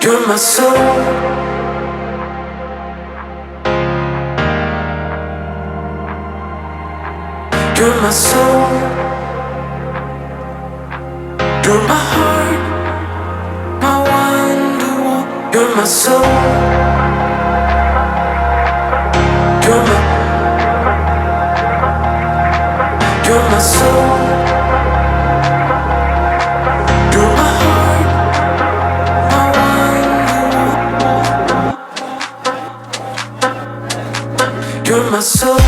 You're my soul. You're my soul. You're my heart, my wonderwall. You're my soul. You're my. You're my soul. You're my heart, my wonderwall. You're my soul.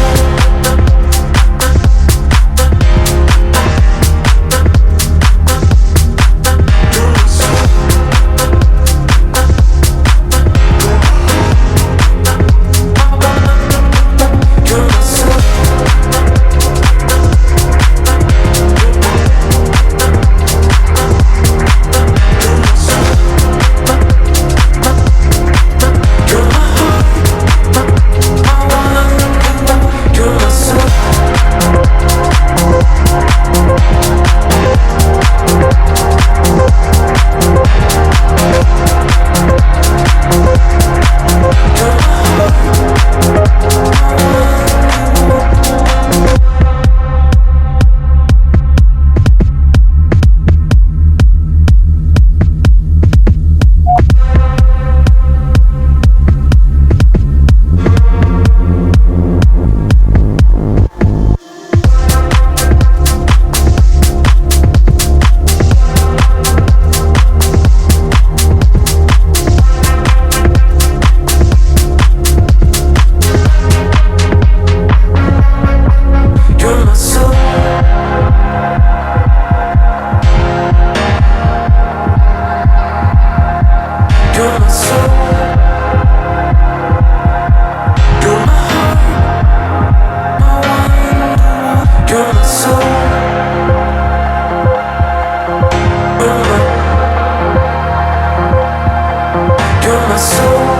You're my soul.